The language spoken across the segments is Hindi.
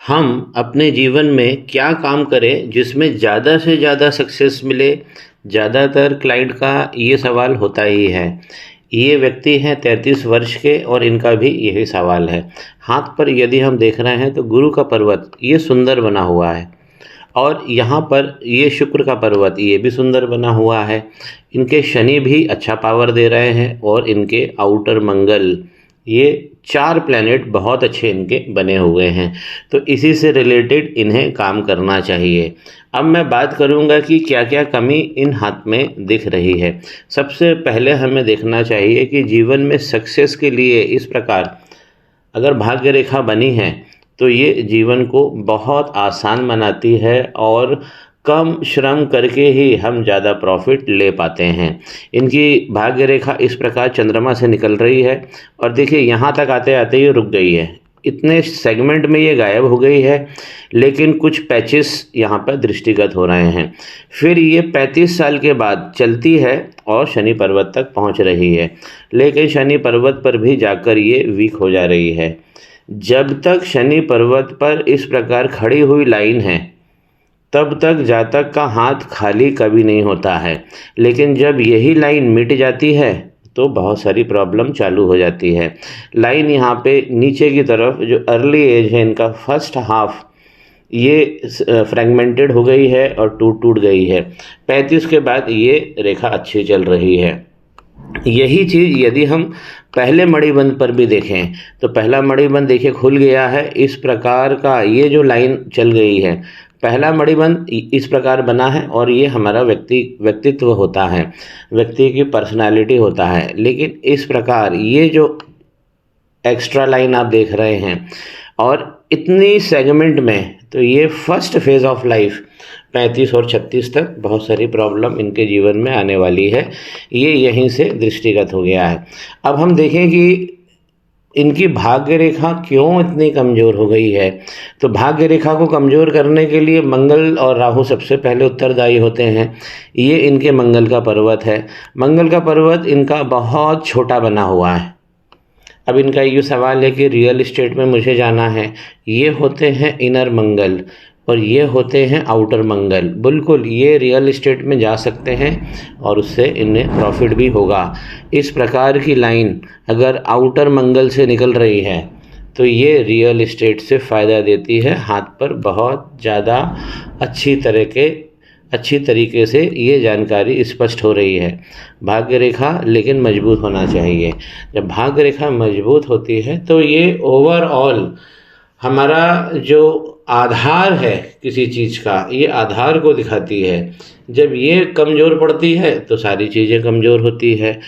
हम अपने जीवन में क्या काम करें जिसमें ज़्यादा से ज़्यादा सक्सेस मिले। ज़्यादातर क्लाइंट का ये सवाल होता ही है। ये व्यक्ति हैं 33 वर्ष के और इनका भी यही सवाल है। हाथ पर यदि हम देख रहे हैं तो गुरु का पर्वत ये सुंदर बना हुआ है और यहाँ पर ये शुक्र का पर्वत ये भी सुंदर बना हुआ है। इनके शनि भी अच्छा पावर दे रहे हैं और इनके आउटर मंगल ये 4 प्लैनेट बहुत अच्छे इनके बने हुए हैं। तो इसी से रिलेटेड इन्हें काम करना चाहिए। अब मैं बात करूंगा कि क्या क्या कमी इन हाथ में दिख रही है। सबसे पहले हमें देखना चाहिए कि जीवन में सक्सेस के लिए इस प्रकार अगर भाग्य रेखा बनी है तो ये जीवन को बहुत आसान बनाती है और कम श्रम करके ही हम ज़्यादा प्रॉफिट ले पाते हैं। इनकी भाग्य रेखा इस प्रकार चंद्रमा से निकल रही है और देखिए यहाँ तक आते आते ये रुक गई है। इतने सेगमेंट में ये गायब हो गई है, लेकिन कुछ पैचेस यहाँ पर दृष्टिगत हो रहे हैं। फिर ये 35 साल के बाद चलती है और शनि पर्वत तक पहुँच रही है, लेकिन शनि पर्वत पर भी जाकर ये वीक हो जा रही है। जब तक शनि पर्वत पर इस प्रकार खड़ी हुई लाइन है तब तक जातक का हाथ खाली कभी नहीं होता है, लेकिन जब यही लाइन मिट जाती है तो बहुत सारी प्रॉब्लम चालू हो जाती है। लाइन यहाँ पे नीचे की तरफ जो अर्ली एज है इनका फर्स्ट हाफ ये फ्रेगमेंटेड हो गई है और टूट टूट गई है। 35 के बाद ये रेखा अच्छी चल रही है। यही चीज़ यदि हम पहले मणिबंध पर भी देखें तो पहला मणिबंध देखिए खुल गया है। इस प्रकार का ये जो लाइन चल गई है, पहला मणिबंध इस प्रकार बना है और ये हमारा व्यक्तित्व होता है, व्यक्ति की पर्सनालिटी होता है। लेकिन इस प्रकार ये जो एक्स्ट्रा लाइन आप देख रहे हैं और इतनी सेगमेंट में, तो ये फर्स्ट फेज़ ऑफ लाइफ 35 और 36 तक बहुत सारी प्रॉब्लम इनके जीवन में आने वाली है। ये यहीं से दृष्टिगत हो गया है। अब हम देखें कि इनकी भाग्य रेखा क्यों इतनी कमज़ोर हो गई है। तो भाग्य रेखा को कमज़ोर करने के लिए मंगल और राहु सबसे पहले उत्तरदायी होते हैं। ये इनके मंगल का पर्वत है। मंगल का पर्वत इनका बहुत छोटा बना हुआ है। अब इनका ये सवाल है कि रियल इस्टेट में मुझे जाना है। ये होते हैं इनर मंगल और ये होते हैं आउटर मंगल। बिल्कुल ये रियल इस्टेट में जा सकते हैं और उससे इन्हें प्रॉफिट भी होगा। इस प्रकार की लाइन अगर आउटर मंगल से निकल रही है तो ये रियल इस्टेट से फ़ायदा देती है। हाथ पर बहुत ज़्यादा अच्छी तरीके से ये जानकारी स्पष्ट हो रही है। भाग्य रेखा लेकिन मजबूत होना चाहिए। जब भाग्य रेखा मजबूत होती है तो ये ओवरऑल हमारा जो आधार है किसी चीज़ का, ये आधार को दिखाती है। जब ये कमज़ोर पड़ती है तो सारी चीज़ें कमज़ोर होती है।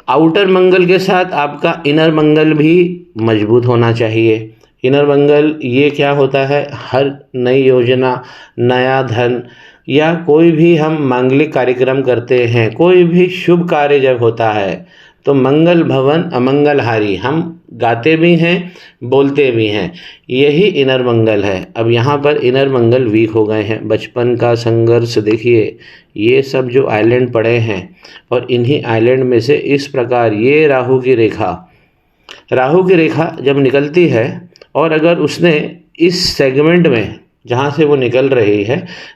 आउटर मंगल के साथ आपका इनर मंगल भी मजबूत होना चाहिए। इनर मंगल ये क्या होता है, हर नई योजना, नया धन या कोई भी हम मांगलिक कार्यक्रम करते हैं, कोई भी शुभ कार्य जब होता है तो मंगल भवन अमंगल हारी हम गाते भी हैं, बोलते भी हैं। यही इनर मंगल है। अब यहाँ पर इनर मंगल वीक हो गए हैं। बचपन का संघर्ष देखिए, ये सब जो आइलैंड पड़े हैं और इन्हीं आइलैंड में से इस प्रकार ये राहु की रेखा जब निकलती है और अगर उसने इस सेगमेंट में जहाँ से वो निकल रही है,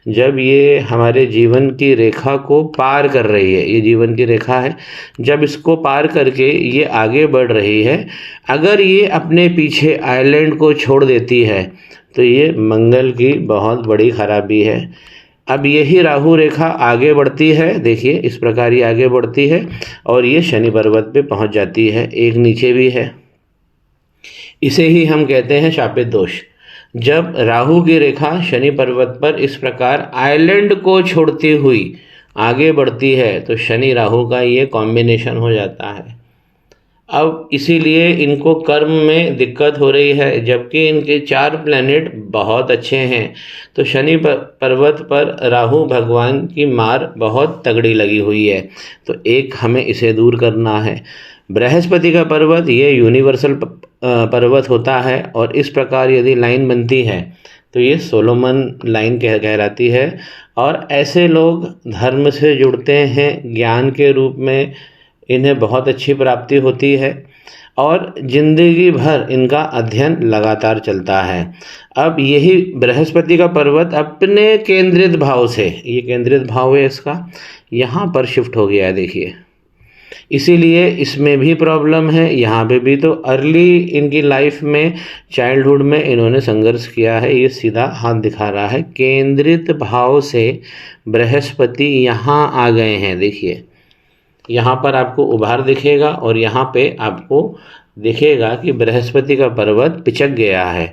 जब ये हमारे जीवन की रेखा को पार कर रही है, ये जीवन की रेखा है, जब इसको पार करके ये आगे बढ़ रही है, अगर ये अपने पीछे आइलैंड को छोड़ देती है तो ये मंगल की बहुत बड़ी खराबी है। अब यही राहु रेखा आगे बढ़ती है, देखिए इस प्रकार ये आगे बढ़ती है और ये शनि पर्वत पे पहुंच जाती है। एक नीचे भी है, इसे ही हम कहते हैं शापित दोष। जब राहु की रेखा शनि पर्वत पर इस प्रकार आइलैंड को छोड़ती हुई आगे बढ़ती है तो शनि राहु का ये कॉम्बिनेशन हो जाता है। अब इसीलिए इनको कर्म में दिक्कत हो रही है, जबकि इनके 4 प्लैनेट बहुत अच्छे हैं। तो शनि पर्वत पर राहु भगवान की मार बहुत तगड़ी लगी हुई है, तो एक हमें इसे दूर करना है। बृहस्पति का पर्वत ये यूनिवर्सल पर्वत होता है और इस प्रकार यदि लाइन बनती है तो ये सोलोमन लाइन कहलाती है। और ऐसे लोग धर्म से जुड़ते हैं, ज्ञान के रूप में इन्हें बहुत अच्छी प्राप्ति होती है और जिंदगी भर इनका अध्ययन लगातार चलता है। अब यही बृहस्पति का पर्वत अपने केंद्रित भाव से, ये केंद्रित भाव है इसका, यहाँ पर शिफ्ट हो गया है देखिए, इसीलिए इसमें भी प्रॉब्लम है, यहाँ पे भी। तो अर्ली इनकी लाइफ में, चाइल्डहुड में इन्होंने संघर्ष किया है। ये सीधा हाथ दिखा रहा है, केंद्रित भाव से बृहस्पति यहाँ आ गए हैं देखिए, यहाँ पर आपको उभार दिखेगा और यहाँ पे आपको दिखेगा कि बृहस्पति का पर्वत पिचक गया है।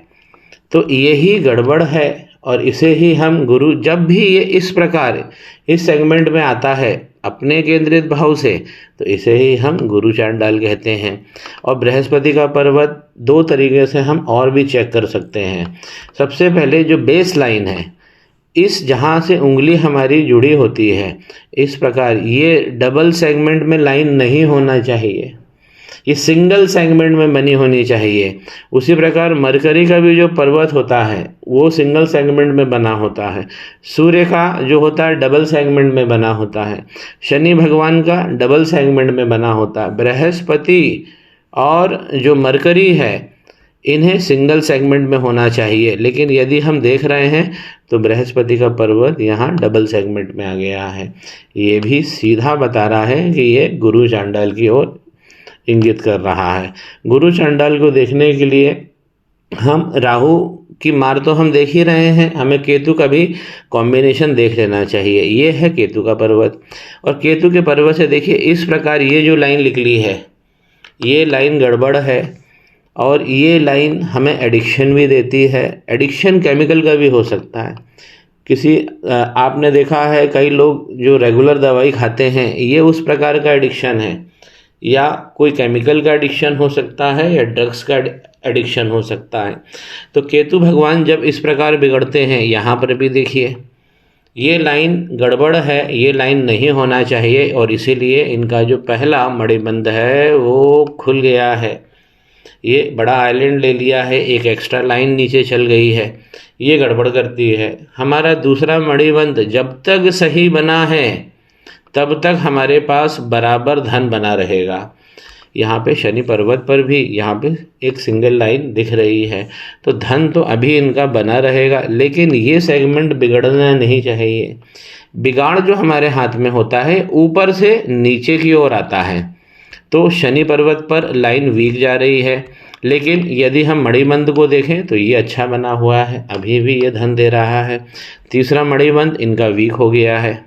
तो यही गड़बड़ है और इसे ही हम गुरु, जब भी ये इस प्रकार इस सेगमेंट में आता है अपने केंद्रित भाव से, तो इसे ही हम गुरु चांडाल कहते हैं। और बृहस्पति का पर्वत दो तरीके से हम और भी चेक कर सकते हैं। सबसे पहले जो बेस लाइन है, इस जहाँ से उंगली हमारी जुड़ी होती है, इस प्रकार ये डबल सेगमेंट में लाइन नहीं होना चाहिए, ये सिंगल सेगमेंट में बनी होनी चाहिए। उसी प्रकार मरकरी का भी जो पर्वत होता है वो सिंगल सेगमेंट में बना होता है। सूर्य का जो होता है डबल सेगमेंट में बना होता है। शनि भगवान का डबल सेगमेंट में बना होता है। बृहस्पति और जो मरकरी है इन्हें सिंगल सेगमेंट में होना चाहिए, लेकिन यदि हम देख रहे हैं तो बृहस्पति का पर्वत यहाँ डबल सेगमेंट में आ गया है। ये भी सीधा बता रहा है कि ये गुरु चांडाल की ओर इंगित कर रहा है। गुरु चांडाल को देखने के लिए हम राहु की मार तो हम देख ही रहे हैं, हमें केतु का भी कॉम्बिनेशन देख लेना चाहिए। ये है केतु का पर्वत, और केतु के पर्वत से देखिए इस प्रकार ये जो लाइन निकली है, ये लाइन गड़बड़ है और ये लाइन हमें एडिक्शन भी देती है। एडिक्शन केमिकल का भी हो सकता है। किसी आपने देखा है कई लोग जो रेगुलर दवाई खाते हैं, ये उस प्रकार का एडिक्शन है, या कोई केमिकल का एडिक्शन हो सकता है या ड्रग्स का एडिक्शन हो सकता है। तो केतु भगवान जब इस प्रकार बिगड़ते हैं, यहाँ पर भी देखिए ये लाइन गड़बड़ है, ये लाइन नहीं होना चाहिए, और इसीलिए इनका जो पहला मणिबंध है वो खुल गया है। ये बड़ा आइलैंड ले लिया है, एक एक्स्ट्रा लाइन नीचे चल गई है, ये गड़बड़ करती है। हमारा दूसरा मणिबंध जब तक सही बना है तब तक हमारे पास बराबर धन बना रहेगा। यहाँ पे शनि पर्वत पर भी यहाँ पे एक सिंगल लाइन दिख रही है, तो धन तो अभी इनका बना रहेगा, लेकिन ये सेगमेंट बिगड़ना नहीं चाहिए। बिगाड़ जो हमारे हाथ में होता है ऊपर से नीचे की ओर आता है। तो शनि पर्वत पर लाइन वीक जा रही है, लेकिन यदि हम मणिबंध को देखें तो ये अच्छा बना हुआ है, अभी भी ये धन दे रहा है। तीसरा मणिबंध इनका वीक हो गया है,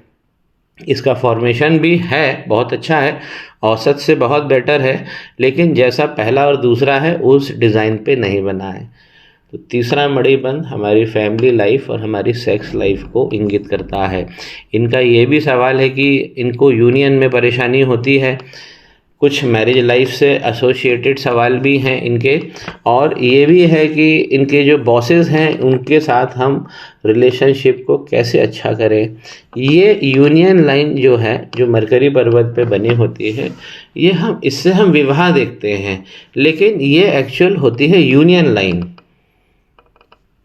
इसका फॉर्मेशन भी है बहुत अच्छा है, औसत से बहुत बेटर है, लेकिन जैसा पहला और दूसरा है उस डिज़ाइन पे नहीं बना है। तो तीसरा मणिबंध हमारी फैमिली लाइफ और हमारी सेक्स लाइफ को इंगित करता है। इनका ये भी सवाल है कि इनको यूनियन में परेशानी होती है, कुछ मैरिज लाइफ से एसोसिएटेड सवाल भी हैं इनके, और ये भी है कि इनके जो बॉसेस हैं उनके साथ हम रिलेशनशिप को कैसे अच्छा करें। ये यूनियन लाइन जो है, जो मरकरी पर्वत पे बनी होती है, ये हम इससे हम विवाह देखते हैं, लेकिन ये एक्चुअल होती है यूनियन लाइन।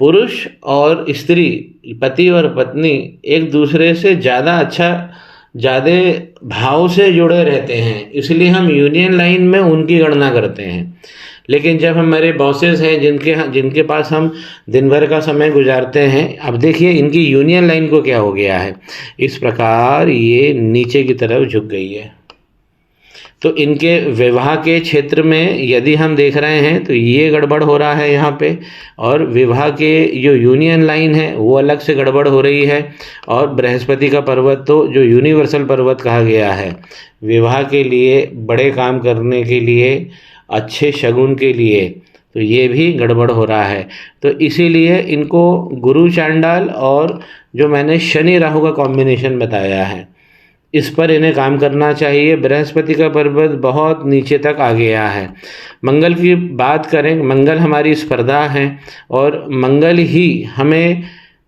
पुरुष और स्त्री, पति और पत्नी एक दूसरे से ज़्यादा भाव से जुड़े रहते हैं, इसलिए हम यूनियन लाइन में उनकी गणना करते हैं। लेकिन जब हमारे बॉसेस हैं जिनके पास हम दिन भर का समय गुजारते हैं, अब देखिए इनकी यूनियन लाइन को क्या हो गया है, इस प्रकार ये नीचे की तरफ झुक गई है। तो इनके विवाह के क्षेत्र में यदि हम देख रहे हैं तो ये गड़बड़ हो रहा है यहाँ पे, और विवाह के जो यूनियन लाइन है वो अलग से गड़बड़ हो रही है। और बृहस्पति का पर्वत तो जो यूनिवर्सल पर्वत कहा गया है, विवाह के लिए, बड़े काम करने के लिए, अच्छे शगुन के लिए, तो ये भी गड़बड़ हो रहा है। तो इसीलिए इनको गुरु चांडाल और जो मैंने शनि राहु का कॉम्बिनेशन बताया है, इस पर इन्हें काम करना चाहिए। बृहस्पति का पर्वत बहुत नीचे तक आ गया है। मंगल की बात करें, मंगल हमारी स्पर्धा है, और मंगल ही हमें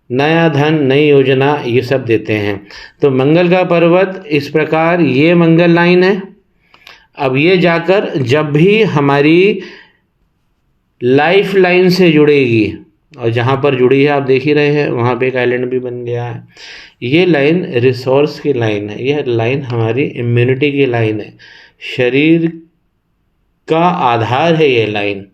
नया धन, नई योजना, ये सब देते हैं। तो मंगल का पर्वत इस प्रकार, ये मंगल लाइन है। अब ये जाकर जब भी हमारी लाइफ लाइन से जुड़ेगी, और जहाँ पर जुड़ी है आप देख ही रहे हैं, वहाँ पे एक आइलैंड भी बन गया है। ये लाइन रिसोर्स की लाइन है, यह लाइन हमारी इम्यूनिटी की लाइन है। शरीर का आधार है ये लाइन।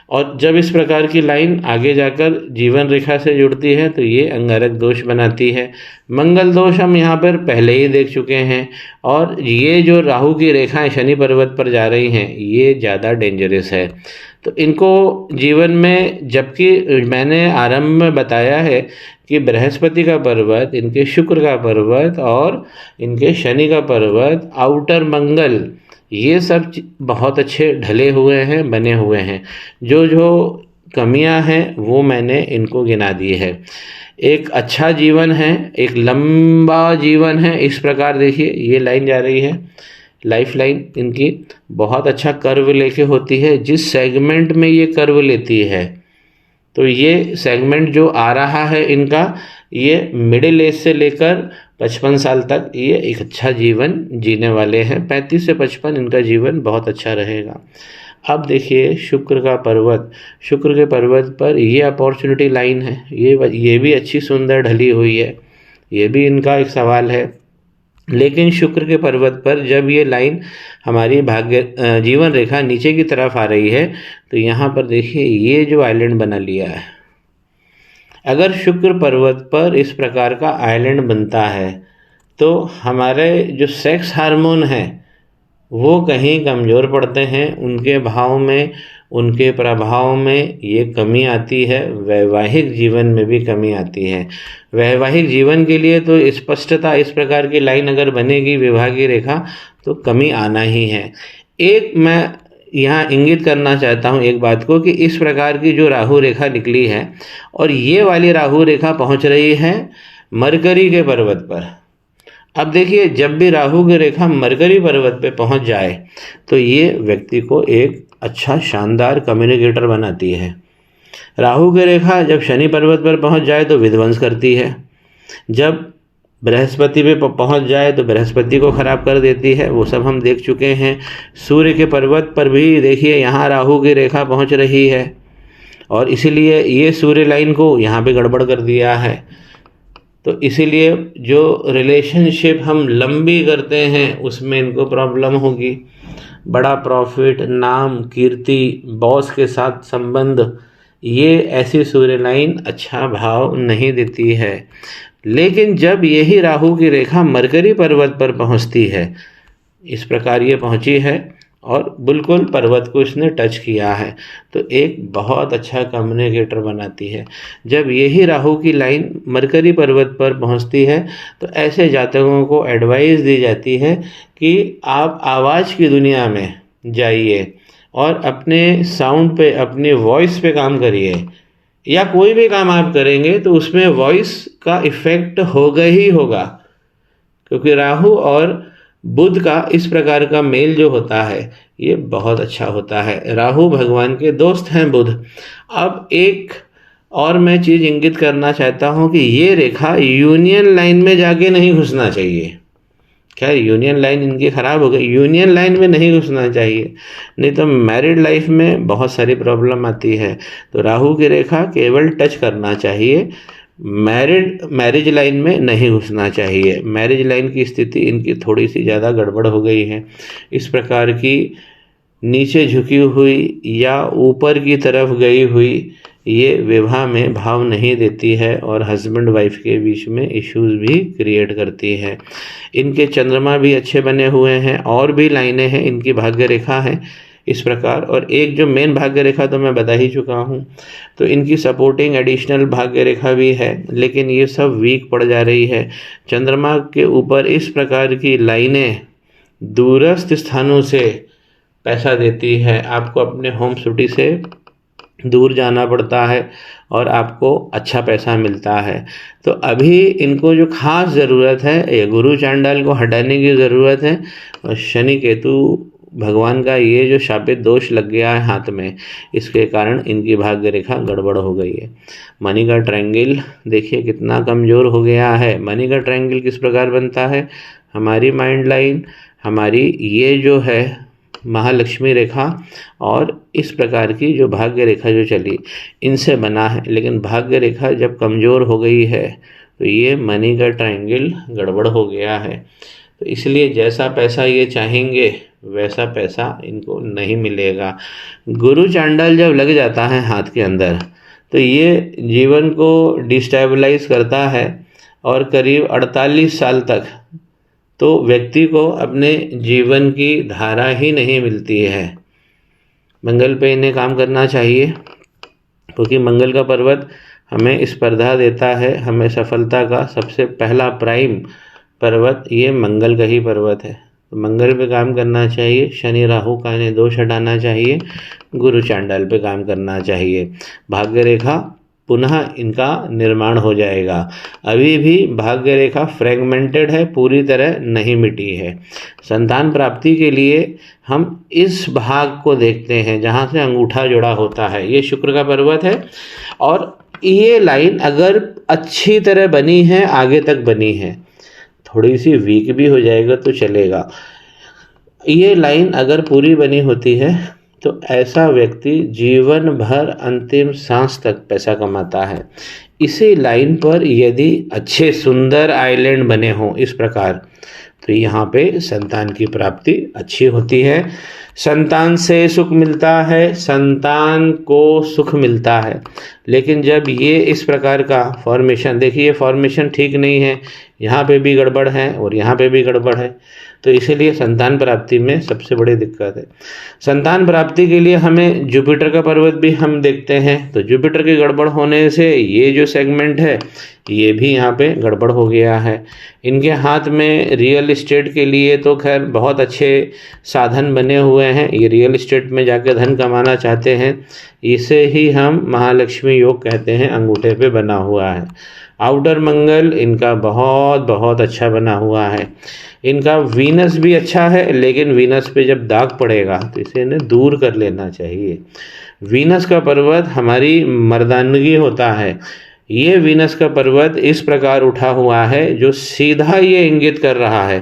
और जब इस प्रकार की लाइन आगे जाकर जीवन रेखा से जुड़ती है तो ये अंगारक दोष बनाती है। मंगल दोष हम यहाँ पर पहले ही देख चुके हैं। और ये जो राहु की रेखाएं शनि पर्वत पर जा रही हैं ये ज़्यादा डेंजरस है। तो इनको जीवन में, जबकि मैंने आरंभ में बताया है कि बृहस्पति का पर्वत, इनके शुक्र का पर्वत और इनके शनि का पर्वत, आउटर मंगल, ये सब बहुत अच्छे ढले हुए हैं, बने हुए हैं। जो जो कमियां हैं वो मैंने इनको गिना दी है। एक अच्छा जीवन है, एक लंबा जीवन है। इस प्रकार देखिए ये लाइन जा रही है, लाइफ लाइन इनकी बहुत अच्छा कर्व लेके होती है। जिस सेगमेंट में ये कर्व लेती है तो ये सेगमेंट जो आ रहा है इनका, ये मिडिल एज से लेकर 55 साल तक ये एक अच्छा जीवन जीने वाले हैं। 35 से 55 इनका जीवन बहुत अच्छा रहेगा। अब देखिए शुक्र का पर्वत, शुक्र के पर्वत पर ये अपॉर्चुनिटी लाइन है, ये भी अच्छी सुंदर ढली हुई है, ये भी इनका एक सवाल है। लेकिन शुक्र के पर्वत पर जब ये लाइन हमारी भाग्य जीवन रेखा नीचे की तरफ आ रही है तो यहाँ पर देखिए ये जो आइलैंड बना लिया है, अगर शुक्र पर्वत पर इस प्रकार का आइलैंड बनता है तो हमारे जो सेक्स हार्मोन हैं वो कहीं कमज़ोर पड़ते हैं, उनके भाव में, उनके प्रभाव में ये कमी आती है। वैवाहिक जीवन में भी कमी आती है। वैवाहिक जीवन के लिए तो स्पष्टता इस प्रकार की लाइन अगर बनेगी विवाह की रेखा तो कमी आना ही है। एक मैं यहाँ इंगित करना चाहता हूँ एक बात को कि इस प्रकार की जो राहु रेखा निकली है और ये वाली राहु रेखा पहुँच रही है मरकरी के पर्वत पर। अब देखिए जब भी राहु की रेखा मरकरी पर्वत पे पहुंच जाए तो ये व्यक्ति को एक अच्छा शानदार कम्युनिकेटर बनाती है। राहु की रेखा जब शनि पर्वत पर पहुंच जाए तो विध्वंस करती है। जब बृहस्पति पे पहुंच जाए तो बृहस्पति को खराब कर देती है, वो सब हम देख चुके हैं। सूर्य के पर्वत पर भी देखिए यहाँ राहु की रेखा पहुंच रही है और इसीलिए ये सूर्य लाइन को यहाँ पे गड़बड़ कर दिया है। तो इसीलिए जो रिलेशनशिप हम लंबी करते हैं उसमें इनको प्रॉब्लम होगी। बड़ा प्रॉफिट, नाम, कीर्ति, बॉस के साथ संबंध, ये ऐसी सूर्य लाइन अच्छा भाव नहीं देती है। लेकिन जब यही राहु की रेखा मरकरी पर्वत पर पहुंचती है, इस प्रकार ये पहुंची है और बिल्कुल पर्वत को इसने टच किया है तो एक बहुत अच्छा कम्युनिकेटर बनाती है। जब यही राहु की लाइन मरकरी पर्वत पर पहुंचती है तो ऐसे जातकों को एडवाइस दी जाती है कि आप आवाज़ की दुनिया में जाइए और अपने साउंड पे, अपनी वॉइस पे काम करिए। या कोई भी काम आप करेंगे तो उसमें वॉइस का इफ़ेक्ट होगा ही होगा, क्योंकि राहु और बुध का इस प्रकार का मेल जो होता है ये बहुत अच्छा होता है। राहु भगवान के दोस्त हैं बुध। अब एक और मैं चीज़ इंगित करना चाहता हूँ कि ये रेखा यूनियन लाइन में जाके नहीं घुसना चाहिए। खैर यूनियन लाइन इनकी ख़राब हो गई, यूनियन लाइन में नहीं घुसना चाहिए, नहीं तो मैरिड लाइफ में बहुत सारी प्रॉब्लम आती है। तो राहु की रेखा केवल टच करना चाहिए, मैरिज लाइन में नहीं घुसना चाहिए। मैरिज लाइन की स्थिति इनकी थोड़ी सी ज़्यादा गड़बड़ हो गई है। इस प्रकार की नीचे झुकी हुई या ऊपर की तरफ गई हुई ये विवाह में भाव नहीं देती है और हस्बैंड वाइफ के बीच में इश्यूज भी क्रिएट करती है। इनके चंद्रमा भी अच्छे बने हुए हैं और भी लाइनें हैं, इनकी भाग्य रेखा है इस प्रकार। और एक जो मेन भाग्य रेखा तो मैं बता ही चुका हूँ, तो इनकी सपोर्टिंग एडिशनल भाग्य रेखा भी है, लेकिन ये सब वीक पड़ जा रही है। चंद्रमा के ऊपर इस प्रकार की लाइनें दूरस्थ स्थानों से पैसा देती है। आपको अपने होम सिटी से दूर जाना पड़ता है और आपको अच्छा पैसा मिलता है। तो अभी इनको जो खास ज़रूरत है ये गुरु चांडाल को हटाने की ज़रूरत है। और शनि केतु भगवान का ये जो शापित दोष लग गया है हाथ में, इसके कारण इनकी भाग्य रेखा गड़बड़ हो गई है। मनी का ट्रायंगल देखिए कितना कमज़ोर हो गया है। मनी का ट्रायंगल किस प्रकार बनता है, हमारी माइंड लाइन, हमारी ये जो है महालक्ष्मी रेखा और इस प्रकार की जो भाग्य रेखा जो चली इनसे बना है। लेकिन भाग्य रेखा जब कमज़ोर हो गई है तो ये मनी का ट्रायंगल गड़बड़ हो गया है। तो इसलिए जैसा पैसा ये चाहेंगे वैसा पैसा इनको नहीं मिलेगा। गुरु चांडाल जब लग जाता है हाथ के अंदर तो ये जीवन को डिस्टेबलाइज करता है और करीब 48 साल तक तो व्यक्ति को अपने जीवन की धारा ही नहीं मिलती है। मंगल पे इन्हें काम करना चाहिए, क्योंकि मंगल का पर्वत हमें स्पर्धा देता है। हमें सफलता का सबसे पहला प्राइम पर्वत ये मंगल का ही पर्वत है। तो मंगल पे काम करना चाहिए, शनि राहु का इन्हें दोष हटाना चाहिए, गुरु चांडाल पे काम करना चाहिए। भाग्य रेखा पुनः इनका निर्माण हो जाएगा। अभी भी भाग्य रेखा फ्रेगमेंटेड है, पूरी तरह नहीं मिटी है। संतान प्राप्ति के लिए हम इस भाग को देखते हैं जहाँ से अंगूठा जुड़ा होता है। ये शुक्र का पर्वत है और ये लाइन अगर अच्छी तरह बनी है, आगे तक बनी है, थोड़ी सी वीक भी हो जाएगा तो चलेगा। ये लाइन अगर पूरी बनी होती है तो ऐसा व्यक्ति जीवन भर अंतिम सांस तक पैसा कमाता है। इसी लाइन पर यदि अच्छे सुंदर आइलैंड बने हों इस प्रकार, तो यहाँ पे संतान की प्राप्ति अच्छी होती है। संतान से सुख मिलता है, संतान को सुख मिलता है। लेकिन जब ये इस प्रकार का फॉर्मेशन, देखिए ये फॉर्मेशन ठीक नहीं है, यहाँ पे भी गड़बड़ है और यहाँ पे भी गड़बड़ है, तो इसीलिए संतान प्राप्ति में सबसे बड़ी दिक्कत है। संतान प्राप्ति के लिए हमें जुपिटर का पर्वत भी हम देखते हैं, तो जुपिटर के गड़बड़ होने से ये जो सेगमेंट है ये भी यहाँ पे गड़बड़ हो गया है। इनके हाथ में रियल एस्टेट के लिए तो खैर बहुत अच्छे साधन बने हुए हैं, ये रियल एस्टेट में जाकर धन कमाना चाहते हैं, इसे ही हम महालक्ष्मी योग कहते हैं, अंगूठे पे बना हुआ है। आउटर मंगल इनका बहुत बहुत अच्छा बना हुआ है। इनका वीनस भी अच्छा है, लेकिन वीनस पे जब दाग पड़ेगा तो इसे इन्हें दूर कर लेना चाहिए। वीनस का पर्वत हमारी मर्दानगी होता है। ये वीनस का पर्वत इस प्रकार उठा हुआ है जो सीधा ये इंगित कर रहा है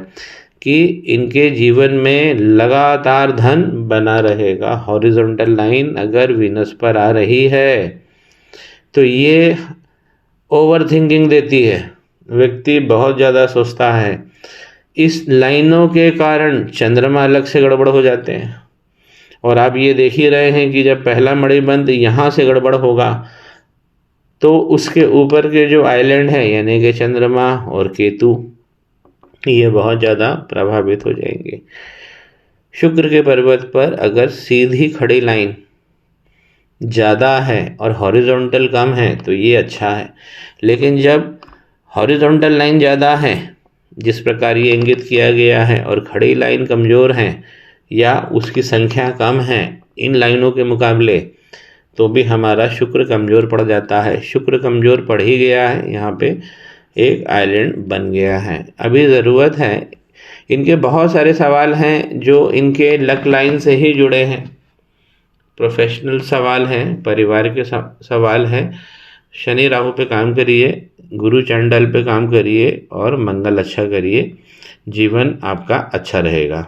कि इनके जीवन में लगातार धन बना रहेगा। हॉरिजॉन्टल लाइन अगर वीनस पर आ रही है तो ये ओवर थिंकिंग देती है, व्यक्ति बहुत ज़्यादा सोचता है। इस लाइनों के कारण चंद्रमा अलग से गड़बड़ हो जाते हैं, और आप ये देख ही रहे हैं कि जब पहला मणिबंध यहाँ से गड़बड़ होगा तो उसके ऊपर के जो आइलैंड है यानी कि चंद्रमा और केतु, ये बहुत ज़्यादा प्रभावित हो जाएंगे। शुक्र के पर्वत पर अगर सीधी खड़ी लाइन ज़्यादा है और हॉरिजॉन्टल कम है तो ये अच्छा है, लेकिन जब हॉरिजॉन्टल लाइन ज़्यादा है जिस प्रकार ये इंगित किया गया है और खड़ी लाइन कमज़ोर है या उसकी संख्या कम है इन लाइनों के मुकाबले, तो भी हमारा शुक्र कमज़ोर पड़ जाता है। शुक्र कमज़ोर पड़ ही गया है, यहाँ पे एक आइलैंड बन गया है। अभी ज़रूरत है, इनके बहुत सारे सवाल हैं जो इनके लक लाइन से ही जुड़े हैं, प्रोफेशनल सवाल हैं, परिवार के सवाल हैं। शनि राहु पे काम करिए, गुरु चांडाल पे काम करिए और मंगल अच्छा करिए, जीवन आपका अच्छा रहेगा।